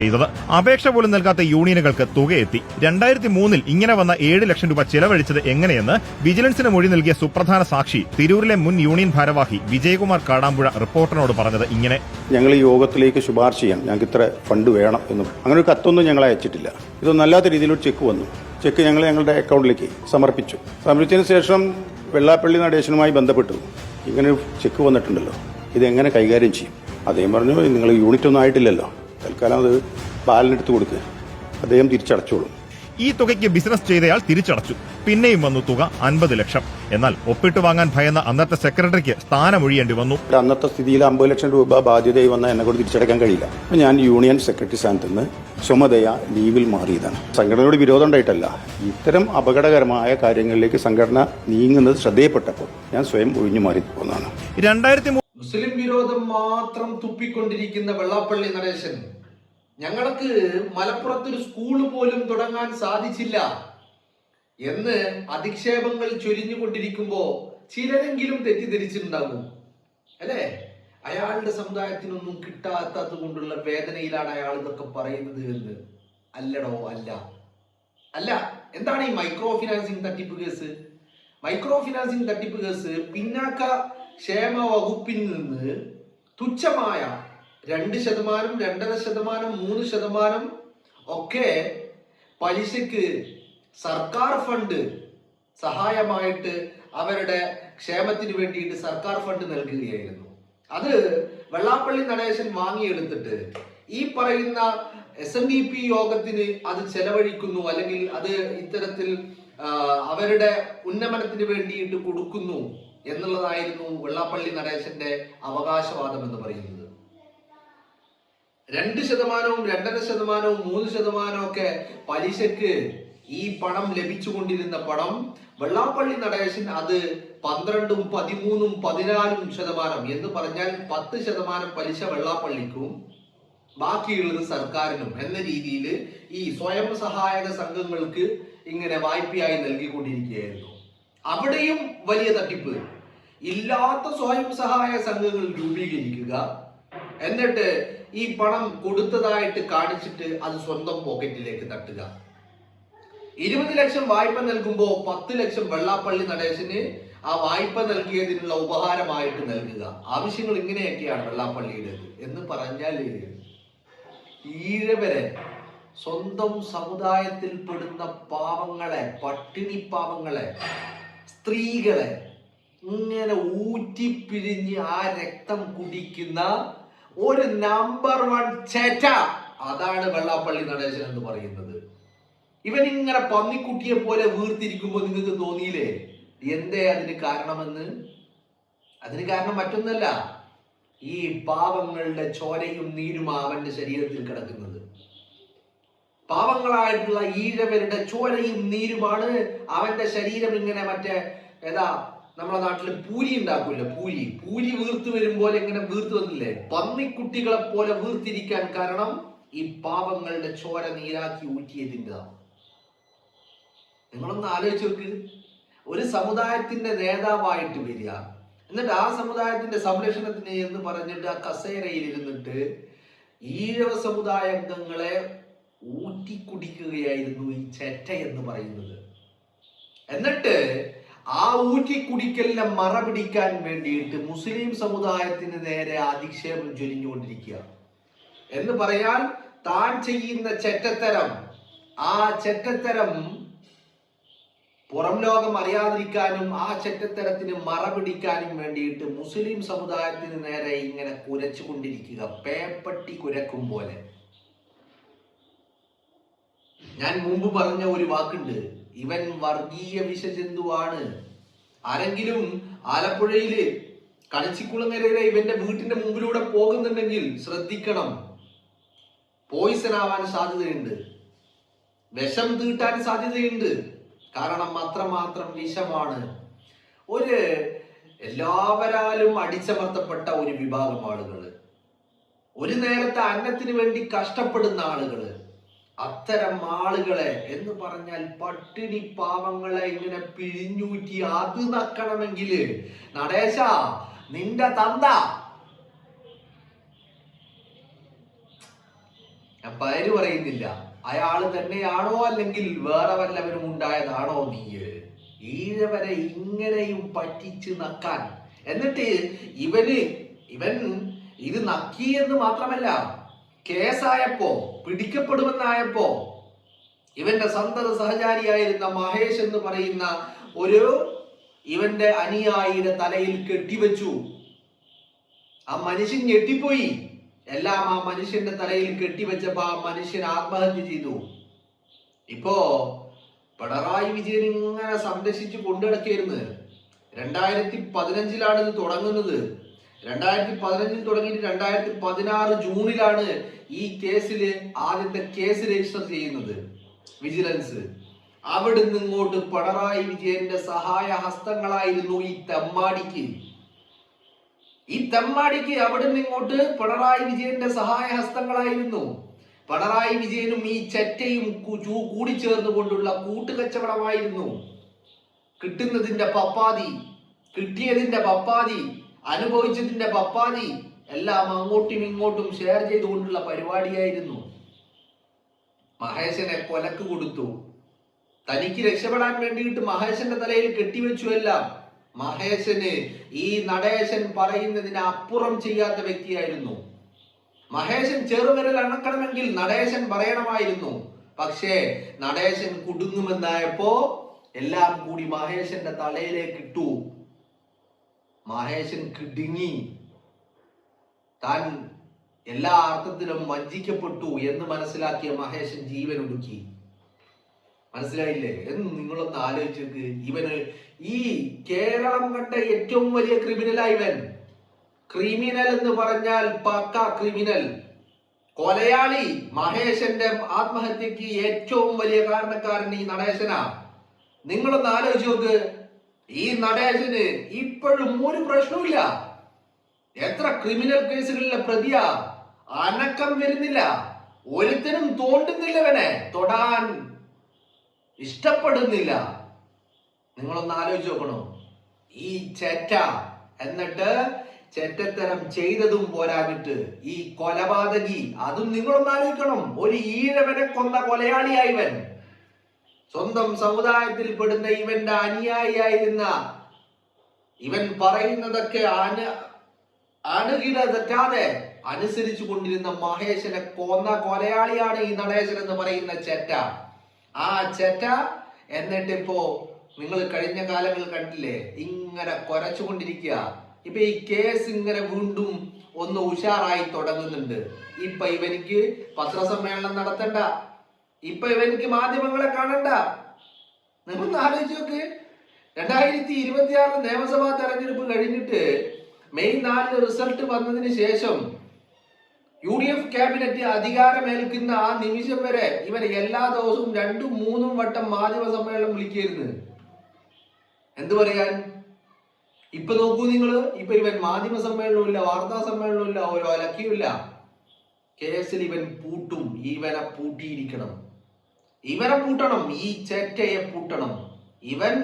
ചെയ്തത്. അപേക്ഷ പോലും നൽകാത്ത യൂണിയനുകൾക്ക് തുകയെത്തി. 2003 ഇങ്ങനെ വന്ന 7 ലക്ഷം രൂപ ചെലവഴിച്ചത് എങ്ങനെയെന്ന് വിജിലൻസിന് മൊഴി നൽകിയ സുപ്രധാന സാക്ഷി തിരൂരിലെ മുൻ യൂണിയൻ ഭാരവാഹി വിജയകുമാർ കാടാമ്പുഴ റിപ്പോർട്ടറിനോട് പറഞ്ഞത് ഇങ്ങനെ: ഞങ്ങൾ ഈ യോഗത്തിലേക്ക് ശുപാർശ ചെയ്യാൻ ഞങ്ങൾക്ക് ഇത്ര ഫണ്ട് വേണം എന്നും അങ്ങനെ ഒരു കത്തൊന്നും ഞങ്ങൾ അയച്ചിട്ടില്ല. ഇതൊന്നും അല്ലാത്ത രീതിയിലൊരു ചെക്ക് വന്നു. ചെക്ക് ഞങ്ങൾ ഞങ്ങളുടെ അക്കൗണ്ടിലേക്ക് സമർപ്പിച്ചതിന് ശേഷം വെള്ളാപ്പള്ളി നടേശനുമായി ബന്ധപ്പെട്ടു. ഇങ്ങനെ ചെക്ക് വന്നിട്ടുണ്ടല്ലോ, ഇതെങ്ങനെ കൈകാര്യം ചെയ്യും? അദ്ദേഹം പറഞ്ഞു, നിങ്ങൾ യൂണിറ്റ് ഒന്നും ആയിട്ടില്ലല്ലോ, തൽക്കാലം അത് ബാലനെടുത്ത് കൊടുക്കുക, അദ്ദേഹം തിരിച്ചടച്ചോളും. ഈ തുകയ്ക്ക് ബിസിനസ് ചെയ്തയാൾ തിരിച്ചടച്ചു. പിന്നെയും വന്നു തുക 50 ലക്ഷം. എന്നാൽ ഒപ്പിട്ട് വാങ്ങാൻ ഭയന്ന അന്നത്തെ സെക്രട്ടറിക്ക് സ്ഥാനമൊഴിയേണ്ടി വന്നു. അന്നത്തെ സ്ഥിതിയിൽ 50 ലക്ഷം രൂപ ബാധ്യതയായി വന്നാൽ എന്നെ കൊണ്ട് തിരിച്ചടക്കാൻ കഴിയില്ല. ഞാൻ യൂണിയൻ സെക്രട്ടറി സ്ഥാനത്ത് നിന്ന് ചുമതല ലീവിൽ മാറിയതാണ്. സംഘടനയോട് വിരോധം ഉണ്ടായിട്ടല്ല, ഇത്തരം അപകടകരമായ കാര്യങ്ങളിലേക്ക് സംഘടന നീങ്ങുന്നത് ശ്രദ്ധയപ്പെട്ടപ്പോൾ ഞാൻ സ്വയം ഒഴിഞ്ഞു മാറി പോകുന്നതാണ്. 2003 മുസ്ലിം വിരോധം മാത്രം തുപ്പിക്കൊണ്ടിരിക്കുന്ന വെള്ളാപ്പള്ളി നടേശൻ ഞങ്ങൾക്ക് മലപ്പുറത്തൊരു സ്കൂൾ പോലും തുടങ്ങാൻ സാധിച്ചില്ല എന്ന് അധിക്ഷേപങ്ങൾ ചൊരിഞ്ഞുകൊണ്ടിരിക്കുമ്പോ ചിലരെങ്കിലും തെറ്റിദ്ധരിച്ചിട്ടുണ്ടാകും അല്ലേ? അയാളുടെ സമുദായത്തിനൊന്നും കിട്ടാത്തത് കൊണ്ടുള്ള വേദനയിലാണ് അയാൾ ഇതൊക്കെ പറയുന്നത് എന്ന്. അല്ലടോ, അല്ല. എന്താണ് ഈ മൈക്രോ ഫിനാൻസിങ് തട്ടിപ്പ് കേസ്? മൈക്രോ ഫിനാൻസിങ് തട്ടിപ്പ് കേസ് പിന്നാക്ക ക്ഷേമ വകുപ്പിൽ നിന്ന് തുച്ഛമായ 2%, 2.5%, 3% ഒക്കെ പലിശക്ക് സർക്കാർ ഫണ്ട് സഹായമായിട്ട് അവരുടെ ക്ഷേമത്തിന് വേണ്ടിയിട്ട് സർക്കാർ ഫണ്ട് നൽകുകയായിരുന്നു. അത് വെള്ളാപ്പള്ളി നടേശൻ വാങ്ങിയെടുത്തിട്ട് ഈ പറയുന്ന SNDP യോഗത്തിന് അത് ചെലവഴിക്കുന്നു, അല്ലെങ്കിൽ അത് ഇത്തരത്തിൽ അവരുടെ ഉന്നമനത്തിന് വേണ്ടിയിട്ട് കൊടുക്കുന്നു എന്നുള്ളതായിരുന്നു വെള്ളാപ്പള്ളി നടേശന്റെ അവകാശവാദം എന്ന് പറയുന്നത്. 2%, 2.5%, 3% ഒക്കെ പലിശക്ക് ഈ പണം ലഭിച്ചുകൊണ്ടിരുന്ന പണം വെള്ളാപ്പള്ളി നടേശൻ അത് 12%, 13%, 14% എന്ന് പറഞ്ഞാൽ 10% പലിശ വെള്ളാപ്പള്ളിക്കും ബാക്കിയുള്ളത് സർക്കാരിനും എന്ന രീതിയിൽ ഈ സ്വയം സഹായക സംഘങ്ങൾക്ക് ഇങ്ങനെ വായ്പയായി നൽകിക്കൊണ്ടിരിക്കുകയായിരുന്നു. അവിടെയും വലിയ തട്ടിപ്പ്. ഇല്ലാത്ത സ്വയം സഹായ സംഘങ്ങൾ രൂപീകരിക്കുക, എന്നിട്ട് ഈ പണം കൊടുത്തതായിട്ട് കാണിച്ചിട്ട് അത് സ്വന്തം പോക്കറ്റിലേക്ക് തട്ടുക. 20 ലക്ഷം വായ്പ നൽകുമ്പോൾ 10 ലക്ഷം വെള്ളാപ്പള്ളി നടേശന് ആ വായ്പ നൽകിയതിനുള്ള ഉപഹാരമായിട്ട് നൽകുക. ആവശ്യങ്ങൾ ഇങ്ങനെയൊക്കെയാണ് വെള്ളാപ്പള്ളിയുടേത് എന്ന് പറഞ്ഞാല് ഈഴവരെ, സ്വന്തം സമുദായത്തിൽപ്പെടുന്ന പാവങ്ങളെ, പട്ടിണി പാവങ്ങളെ, സ്ത്രീകളെ ഇങ്ങനെ ഊറ്റിപ്പിരിഞ്ഞ് ആ രക്തം കുടിക്കുന്ന ഒരു നമ്പർ 1 ചേറ്റ, അതാണ് വെള്ളാപ്പള്ളി നടേശൻ എന്ന് പറയുന്നത്. ഇവൻ ഇങ്ങനെ പന്നിക്കുട്ടിയെ പോലെ വീർത്തിരിക്കുമ്പോൾ നിങ്ങൾക്ക് തോന്നിയില്ലേ എന്തേ അതിന് കാരണമെന്ന്? അതിന് കാരണം മറ്റൊന്നല്ല, ഈ പാവങ്ങളുടെ ചോരയും നീരും അവന്റെ ശരീരത്തിൽ കിടക്കുന്നത്. പാവങ്ങളായിട്ടുള്ള ഈഴവരുടെ ചോരയും നീരുമാണ് അവന്റെ ശരീരം ഇങ്ങനെ നമ്മളെ നാട്ടില് പൂരി ഉണ്ടാക്കൂല, പൂരി വീർത്ത് വരുമ്പോൾ ഇങ്ങനെ വീർത്ത് വന്നില്ലേ, പന്നിക്കുട്ടികളെ പോലെ വീർത്തിരിക്കാൻ കാരണം ഈ പാവങ്ങളുടെ ചോര നീരാക്കി ഊറ്റിയതിൻ്റെ. നിങ്ങളൊന്ന് ആലോചിച്ച് നോക്ക്. ഒരു സമുദായത്തിന്റെ നേതാവായിട്ട് വരിക, എന്നിട്ട് ആ സമുദായത്തിന്റെ സംരക്ഷണത്തിന് എന്ന് പറഞ്ഞിട്ട് ആ കസേരയിൽ ഇരുന്നിട്ട് ഈഴവ സമുദായ അംഗങ്ങളെ ഊറ്റിക്കുടിക്കുകയായിരുന്നു ഈ ചെറ്റ എന്ന് പറയുന്നത്. എന്നിട്ട് ആ ഊറ്റിക്കുടിക്കലിനെ മറപിടിക്കാൻ വേണ്ടിയിട്ട് മുസ്ലിം സമുദായത്തിന് നേരെ അധിക്ഷേപം ചൊരിഞ്ഞുകൊണ്ടിരിക്കുക എന്ന് പറയാൻ, താൻ ചെയ്യുന്ന ചെറ്റത്തരം, ആ ചെറ്റത്തരം പുറം ലോകം അറിയാതിരിക്കാനും ആ ചെറ്റത്തരത്തിന് മറപിടിക്കാനും വേണ്ടിയിട്ട് മുസ്ലിം സമുദായത്തിന് നേരെ ഇങ്ങനെ കുരച്ചു കൊണ്ടിരിക്കുക, പേപ്പട്ടി കുരക്കും പോലെ. ഞാൻ മുമ്പ് പറഞ്ഞ ഒരു വാക്കുണ്ട്, ഇവൻ വർഗീയ വിഷജന്തുവാണ്. ആരെങ്കിലും ആലപ്പുഴയില് കണിച്ചിക്കുളങ്ങരയിലെ ഇവന്റെ വീട്ടിന്റെ മുമ്പിലൂടെ പോകുന്നുണ്ടെങ്കിൽ ശ്രദ്ധിക്കണം, പോയിസൺ ആവാൻ സാധ്യതയുണ്ട്, വിഷം തീട്ടാൻ സാധ്യതയുണ്ട്. കാരണം അത്രമാത്രം വിഷമാണ്. എല്ലാവരാലും അടിച്ചമർത്തപ്പെട്ട ഒരു വിഭാഗം ആളുകൾ, ഒരു നേരത്തെ അന്നത്തിന് വേണ്ടി കഷ്ടപ്പെടുന്ന ആളുകൾ, അത്തരം ആളുകളെ എന്ന് പറഞ്ഞാൽ പട്ടിണി പാവങ്ങളെ ഇങ്ങനെ പിഴിഞ്ഞൂറ്റി അത് നക്കണമെങ്കിൽ നടേശ നിന്റെ തന്ത ഞാൻ പേര് പറയുന്നില്ല. അയാള് തന്നെയാണോ അല്ലെങ്കിൽ വേറെ വല്ലവരും ഉണ്ടായതാണോ നീ ഈഴവരെ ഇങ്ങനെയും പറ്റിച്ച് നക്കാൻ? എന്നിട്ട് ഇവൻ ഇത് നക്കി എന്ന് മാത്രമല്ല, കേസായപ്പോ പിടിക്കപ്പെടുമെന്നായപ്പോ ഇവന്റെ സന്തത സഹചാരിയായിരുന്ന മഹേഷ് എന്ന് പറയുന്ന ഒരു ഇവന്റെ അനുയായിയുടെ തലയിൽ കെട്ടിവെച്ചു. ആ മനുഷ്യൻ ഞെട്ടിപ്പോയി. എല്ലാം ആ മനുഷ്യന്റെ തലയിൽ കെട്ടിവെച്ചപ്പോ ആ മനുഷ്യൻ ആത്മഹത്യ ചെയ്തു. ഇപ്പോ പിണറായി വിജയൻ ഇങ്ങനെ സംരക്ഷിച്ചു കൊണ്ടുനടക്കായിരുന്നു. 2015 ഇത് തുടങ്ങുന്നത്. 2015 തുടങ്ങിയിട്ട് 2016 ജൂണിലാണ് ഈ കേസിൽ ആദ്യത്തെ കേസ് രജിസ്റ്റർ ചെയ്യുന്നത് വിജിലൻസ്. അവിടുന്ന് ഇങ്ങോട്ട് പിണറായി വിജയന്റെ സഹായ ഹസ്തങ്ങളായിരുന്നു ഈ തെമ്മാടിക്ക്. അവിടുന്ന് ഇങ്ങോട്ട് പിണറായി വിജയന്റെ സഹായ ഹസ്തങ്ങളായിരുന്നു. പിണറായി വിജയനും ഈ ചെറ്റയും കൂടിച്ചേർന്നുകൊണ്ടുള്ള കൂട്ടുകച്ചവടമായിരുന്നു. കിട്ടുന്നതിന്റെ പപ്പാതി, കിട്ടിയതിന്റെ പപ്പാതി, അനുഭവിച്ചതിന്റെ പപ്പാതി എല്ലാം അങ്ങോട്ടും ഇങ്ങോട്ടും ഷെയർ ചെയ്തുകൊണ്ടുള്ള പരിപാടിയായിരുന്നു. മഹേശനെ കൊലക്ക് കൊടുത്തു. തനിക്ക് രക്ഷപ്പെടാൻ വേണ്ടിയിട്ട് മഹേശന്റെ തലയിൽ കെട്ടിവെച്ചു എല്ലാം. മഹേശന് ഈ നടേശൻ പറയുന്നതിന് അപ്പുറം ചെയ്യാത്ത വ്യക്തിയായിരുന്നു. മഹേശൻ ചെറുവിരൽ അണക്കണമെങ്കിൽ നടേശൻ പറയണമായിരുന്നു. പക്ഷേ നടേശൻ കുടുങ്ങുമെന്നായപ്പോ എല്ലാം കൂടി മഹേശന്റെ തലയിലേക്ക് ഇട്ടു. മഹേശൻ കിടുങ്ങി. താൻ എല്ലാ അർത്ഥത്തിലും വഞ്ചിക്കപ്പെട്ടു എന്ന് മനസ്സിലാക്കിയ മഹേശൻ ജീവൻ ഒടുക്കി. മനസ്സിലായില്ലേ എന്ന് നിങ്ങളൊന്ന് ആലോചിച്ച്. ഇവന് ഈ കേരളം കണ്ട ഏറ്റവും വലിയ ക്രിമിനലാ ഇവൻ. ക്രിമിനൽ എന്ന് പറഞ്ഞാൽ പക്ക ക്രിമിനൽ, കൊലയാളി. മഹേശന്റെ ആത്മഹത്യക്ക് ഏറ്റവും വലിയ കാരണക്കാരൻ ഈ നടേശനാ. നിങ്ങളൊന്ന് ആലോചിച്ച് നോക്ക്. ഈ നടേശന് ഇപ്പോഴും ഒരു പ്രശ്നമില്ല. എത്ര ക്രിമിനൽ കേസുകളിലെ പ്രതിയാ, അനക്കം വരുന്നില്ല. ഒരുത്തനും തോണ്ടുന്നില്ലവനെ, തൊടാൻ ഇഷ്ടപ്പെടുന്നില്ല. നിങ്ങളൊന്ന് ആലോചിച്ച് നോക്കണം. ഈ ചെറ്റ എന്നിട്ട് ചെറ്റത്തരം ചെയ്തതും പോരാഞ്ഞിട്ട് ഈ കൊലപാതകി, അതും നിങ്ങളൊന്ന് ആലോചിക്കണം. ഒരു ഈഴവനെ കൊന്ന കൊലയാളിയായവൻ, സ്വന്തം സമുദായത്തിൽ പെടുന്ന ഇവന്റെ അനുയായിയായിരുന്ന ഇവൻ പറയുന്നതൊക്കെ അണുകിട തെറ്റാതെ അനുസരിച്ചു കൊണ്ടിരുന്ന മഹേശനെ കൊന്ന കൊലയാളിയാണ് ഈ നടേശൻ എന്ന് പറയുന്ന ചെറ്റ. ആ ചെറ്റ എന്നിട്ടിപ്പോ നിങ്ങൾ കഴിഞ്ഞ കാലങ്ങൾ കണ്ടില്ലേ, ഇങ്ങനെ കൊരച്ചുകൊണ്ടിരിക്കുക. ഇപ്പൊ ഈ കേസ് ഇങ്ങനെ വീണ്ടും ഒന്ന് ഉഷാറായി തുടങ്ങുന്നുണ്ട്. ഇപ്പൊ ഇവനിക്ക് പത്രസമ്മേളനം നടത്തണ്ട, ഇപ്പൊ ഇവനിക്ക് മാധ്യമങ്ങളെ കാണണ്ട. നിങ്ങളൊന്ന് ആലോചിച്ച് നോക്ക്. 2026 നിയമസഭാ തെരഞ്ഞെടുപ്പ് കഴിഞ്ഞിട്ട് മെയ് 4 റിസൾട്ട് വന്നതിന് ശേഷം UDF ക്യാബിനറ്റ് അധികാരമേൽക്കുന്ന ആ നിമിഷം വരെ ഇവർ എല്ലാ ദിവസവും 2-3 വട്ടം മാധ്യമ സമ്മേളനം വിളിക്കായിരുന്നു. എന്ത് പറയാൻ? ഇപ്പൊ നോക്കൂ നിങ്ങള്. ഇപ്പൊ ഇവൻ മാധ്യമ സമ്മേളനവും ഇല്ല, വാർത്താ സമ്മേളനവും ഇല്ല, ഒരു അലക്കിയുമില്ല. കേസിൽ ഇവൻ പൂട്ടും. ഇവനെ പൂട്ടിയിരിക്കണം. ഇവനെ പൂട്ടണം. ഈ ചെറ്റയെ പൂട്ടണം. ഇവൻ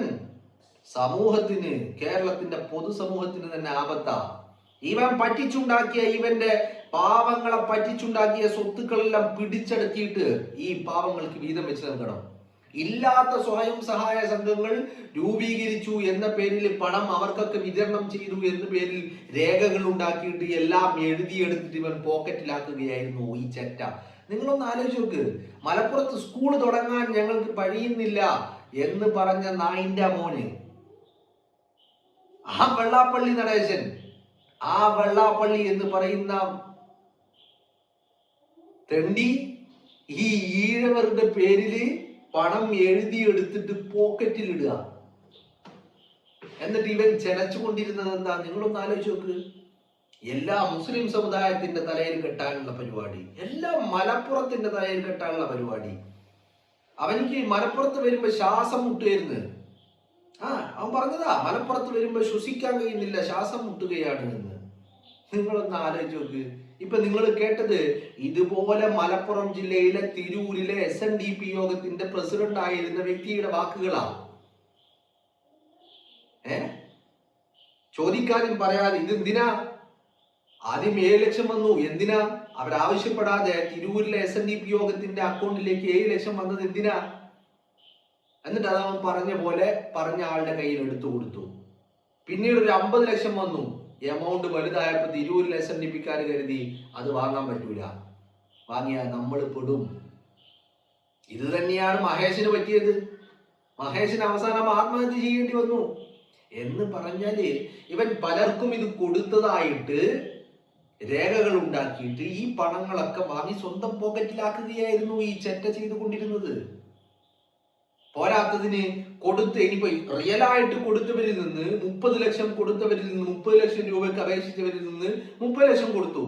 സമൂഹത്തിന്, കേരളത്തിന്റെ പൊതുസമൂഹത്തിന് തന്നെ ആപത്താ. ഇവൻ പറ്റിച്ചുണ്ടാക്കിയ, ഇവന്റെ പാവങ്ങളെ പറ്റിച്ചുണ്ടാക്കിയ സ്വത്തുക്കളെല്ലാം പിടിച്ചെടുത്തിയിട്ട് ഈ പാവങ്ങൾക്ക് വീതം വെച്ച് നൽകണം. ഇല്ലാത്ത സ്വയം സഹായ സംഘങ്ങൾ രൂപീകരിച്ചു എന്ന പേരിൽ പണം അവർക്കൊക്കെ വിതരണം ചെയ്തു എന്ന പേരിൽ രേഖകൾ ഉണ്ടാക്കിയിട്ട് എല്ലാം എഴുതിയെടുത്തിട്ട് ഇവൻ പോക്കറ്റിലാക്കുകയായിരുന്നു ഈ ചെറ്റ. നിങ്ങളൊന്ന് ആലോചിച്ച് നോക്ക്. മലപ്പുറത്ത് സ്കൂൾ തുടങ്ങാൻ ഞങ്ങൾക്ക് കഴിയുന്നില്ല എന്ന് പറഞ്ഞ നായിന്റെ മോന്, ആ വെള്ളാപ്പള്ളി നടേശൻ, ആ വെള്ളാപ്പള്ളി എന്ന് പറയുന്ന തെണ്ടി ഈ ഈഴവരുടെ പേരില് പണം എഴുതിയെടുത്തിട്ട് പോക്കറ്റിൽ ഇടുക. എന്നിട്ട് ഇവൻ ചെലച്ചുകൊണ്ടിരുന്നത് എന്താ? നിങ്ങളൊന്ന് ആലോചിച്ച് നോക്ക്. എല്ലാ മുസ്ലിം സമുദായത്തിന്റെ തലയിൽ കെട്ടാനുള്ള പരിപാടി, എല്ലാം മലപ്പുറത്തിന്റെ തലയിൽ കെട്ടാനുള്ള പരിപാടി. അവനിക്ക് മലപ്പുറത്ത് വരുമ്പോ ശ്വാസം മുട്ടുകയായിരുന്നു. അവൻ പറഞ്ഞതാ, മലപ്പുറത്ത് വരുമ്പോ ശ്വസിക്കാൻ കഴിയുന്നില്ല, ശ്വാസം മുട്ടുകയാണ് എന്ന്. നിങ്ങളൊന്ന് ആലോചിച്ച് നോക്ക്. ഇപ്പൊ നിങ്ങൾ കേട്ടത് ഇതുപോലെ മലപ്പുറം ജില്ലയിലെ തിരൂരിലെ SNDP യോഗത്തിന്റെ പ്രസിഡന്റ് ആയിരുന്ന വ്യക്തിയുടെ വാക്കുകളാ. ചോദിക്കാനും പറയാതെ ഇതെന്തിനാ? ആദ്യം 7 ലക്ഷം വന്നു. എന്തിനാ? അവരാവശ്യപ്പെടാതെ തിരൂരിലെ SNDP യോഗത്തിന്റെ അക്കൗണ്ടിലേക്ക് 7 ലക്ഷം വന്നത് എന്തിനാ? എന്നിട്ട് അത് അവൻ പറഞ്ഞ പോലെ പറഞ്ഞ ആളുടെ കയ്യിൽ എടുത്തു കൊടുത്തു. പിന്നീട് ഒരു 50 ലക്ഷം വന്നു. എമൗണ്ട് വലുതായപ്പോ തിരൂരിലെ SNDP-ക്കാർ കരുതി അത് വാങ്ങാൻ പറ്റൂല, വാങ്ങിയാ നമ്മൾ പെടും. ഇത് തന്നെയാണ് മഹേഷിന് പറ്റിയത്. മഹേഷിന് അവസാനം ആത്മഹത്യ ചെയ്യേണ്ടി വന്നു. എന്ന് പറഞ്ഞാല് ഇവൻ പലർക്കും ഇത് കൊടുത്തതായിട്ട് രേഖകൾ ഉണ്ടാക്കിയിട്ട് ഈ പണങ്ങളൊക്കെ വാങ്ങി സ്വന്തം പോക്കറ്റിലാക്കുകയായിരുന്നു ഈ ചെറ്റ ചെയ്തുകൊണ്ടിരുന്നത്. പോരാത്തതിന് കൊടുത്ത് ഇനിയിപ്പോ റിയലായിട്ട് കൊടുത്തവരിൽ നിന്ന് 30 ലക്ഷം കൊടുത്തവരിൽ നിന്ന് 30 ലക്ഷം രൂപയ്ക്ക് അപേക്ഷിച്ചവരിൽ നിന്ന് 30 ലക്ഷം കൊടുത്തു.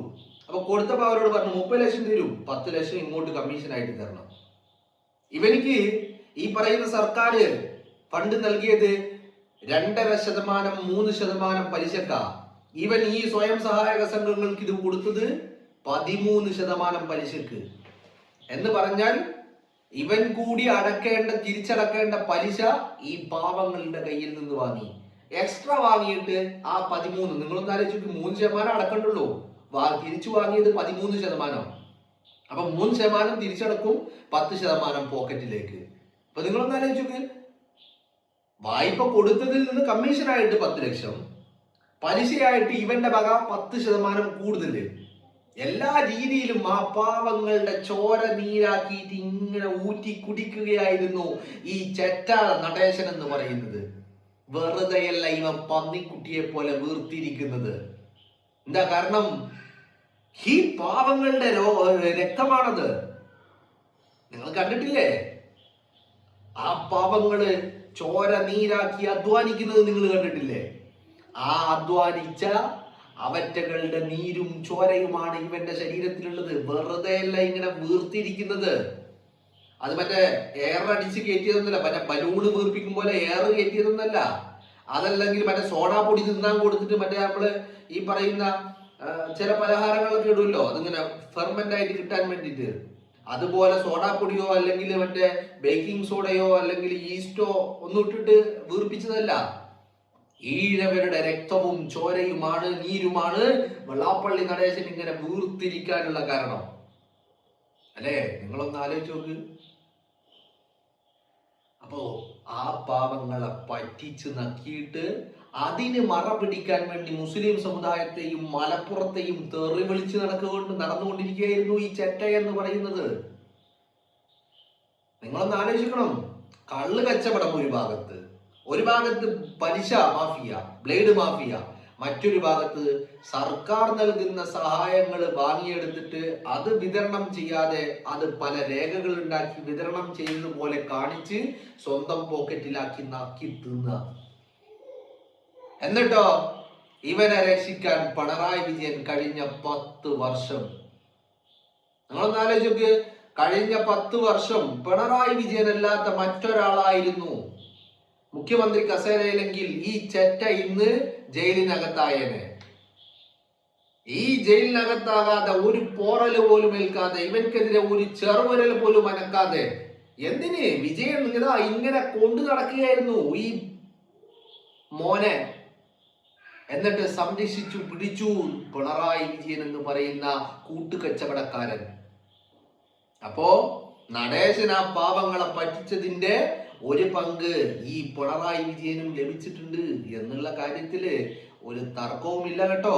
അപ്പൊ കൊടുത്തപ്പോ അവരോട് പറഞ്ഞു 30 ലക്ഷം തരും, 10 ലക്ഷം ഇങ്ങോട്ട് കമ്മീഷനായിട്ട് തരണം. ഇവനിക്ക് ഈ പറയുന്ന സർക്കാർ ഫണ്ട് നൽകിയത് 2.5%, 3% പലിശക്ക. ഇവൻ ഈ സ്വയം സഹായക സംഘങ്ങൾക്ക് ഇത് കൊടുത്തത് 13% പലിശക്ക്. എന്ന് പറഞ്ഞാൽ ഇവൻ കൂടി തിരിച്ചടക്കേണ്ട പലിശ ഈ പാവങ്ങളുടെ കയ്യിൽ നിന്ന് വാങ്ങി. എക്സ്ട്രാ വാങ്ങിയിട്ട് ആ 13, നിങ്ങളൊന്ന് ആലോചിച്ച് 3% അടക്കണ്ടുള്ളൂ, തിരിച്ചു വാങ്ങിയത് 13%. അപ്പൊ 3% തിരിച്ചടക്കും, 10% പോക്കറ്റിലേക്ക്. അപ്പൊ നിങ്ങളൊന്ന് ആലോചിച്ച്, വായ്പ കൊടുത്തതിൽ നിന്ന് കമ്മീഷനായിട്ട് 10 ലക്ഷം, പലിശയായിട്ട് ഇവന്റെ വക 10% കൂടുതൽ. എല്ലാ രീതിയിലും ആ പാവങ്ങളുടെ ചോര നീരാക്കിയിട്ട് ഇങ്ങനെ ഊറ്റി കുടിക്കുകയായിരുന്നു ഈ ചെറ്റ നടേശൻ എന്ന് പറയുന്നത്. വെറുതെയല്ല ഇവൻ പന്നിക്കുട്ടിയെ പോലെ വീർത്തിരിക്കുന്നത്. എന്താ കാരണം? ഈ പാവങ്ങളുടെ രക്തമാണത്. നിങ്ങൾ കണ്ടിട്ടില്ലേ? ആ പാവങ്ങള് ചോര നീരാക്കി അധ്വാനിക്കുന്നത് നിങ്ങൾ കണ്ടിട്ടില്ലേ? ആ അധ്വാനിച്ച അവറ്റകളുടെ നീരും ചോരയുമാണ് ഇവന്റെ ശരീരത്തിലുള്ളത്. വെറുതെയല്ല ഇങ്ങനെ വീർത്തിരിക്കുന്നത്. അത് മറ്റേ എയർ അടിച്ച് കയറ്റിയതൊന്നല്ല, മറ്റേ ബലൂണ് വീർപ്പിക്കും പോലെ എയർ കയറ്റിയതൊന്നല്ല. അതല്ലെങ്കിൽ മറ്റേ സോഡാ പൊടി തിന്നാൻ കൊടുത്തിട്ട് മറ്റേ നമ്മള് ഈ പറയുന്ന ചില പലഹാരങ്ങളൊക്കെ ഇടുമല്ലോ, അതിങ്ങനെ ഫെർമെന്റ് ആയിട്ട് കിട്ടാൻ വേണ്ടിയിട്ട്. അതുപോലെ സോഡാ പൊടിയോ അല്ലെങ്കിൽ മറ്റേ ബേക്കിംഗ് സോഡയോ അല്ലെങ്കിൽ ഈസ്റ്റോ ഒന്നും ഇട്ടിട്ട് വീർപ്പിച്ചതല്ല. ഈഴവരുടെ രക്തവും ചോരയുമാണ്, നീരുമാണ് വെള്ളാപ്പള്ളി നടേശൻ ഇങ്ങനെ വീർത്തിരിക്കാനുള്ള കാരണം. അല്ലേ? നിങ്ങളൊന്ന് ആലോചിച്ച് നോക്ക്. അപ്പോ ആ പാവങ്ങളെ പറ്റിച്ച് നക്കിയിട്ട് അതിന് മറ പിടിക്കാൻ വേണ്ടി മുസ്ലിം സമുദായത്തെയും മലപ്പുറത്തെയും തെറി വിളിച്ച് നടന്നുകൊണ്ടിരിക്കുകയായിരുന്നു ഈ ചെറ്റ എന്ന് പറയുന്നത്. നിങ്ങളൊന്ന് ആലോചിക്കണം. കള്ള് കച്ചവടം ഒരു ഭാഗത്ത് പലിശ മാഫിയ, ബ്ലേഡ് മാഫിയ, മറ്റൊരു ഭാഗത്ത് സർക്കാർ നൽകുന്ന സഹായങ്ങൾ വാങ്ങിയെടുത്തിട്ട് അത് വിതരണം ചെയ്യാതെ അത് പല രേഖകൾ ഉണ്ടാക്കി വിതരണം ചെയ്തതുപോലെ കാണിച്ച് സ്വന്തം പോക്കറ്റിലാക്കി നക്കി തിന്ന. എന്നിട്ടോ ഇവനെ രക്ഷിക്കാൻ പിണറായി വിജയൻ കഴിഞ്ഞ 10 വർഷം, നിങ്ങളൊന്ന് ആലോചിച്ച്, കഴിഞ്ഞ 10 വർഷം പിണറായി വിജയൻ അല്ലാത്ത മറ്റൊരാളായിരുന്നു മുഖ്യമന്ത്രി കസേരയിലെങ്കിൽ ഈ ചെറ്റ ഇന്ന് ജയിലിനകത്തായേനെ. ഈ ജയിലിനകത്താകാതെ ഒരു പോറല് പോലും ഏൽക്കാതെ, ഇവൻക്കെതിരെ ഒരു ചെറുവിരൽ പോലും അനക്കാതെ എന്തിന് വിജയൻ ഇങ്ങനെ കൊണ്ടു നടക്കുകയായിരുന്നു ഈ മോനെ. എന്നിട്ട് സംരക്ഷിച്ചു പിടിച്ചു പിണറായി വിജയൻ എന്ന് പറയുന്ന കൂട്ടുകച്ചവടക്കാരൻ. അപ്പോ നടേശൻ ആ പാവങ്ങളെ പറ്റിച്ചതിന്റെ ഒരു പങ്ക് ഈ പിണറായി വിജയനും ലഭിച്ചിട്ടുണ്ട് എന്നുള്ള കാര്യത്തില് ഒരു തർക്കവുമില്ല കേട്ടോ.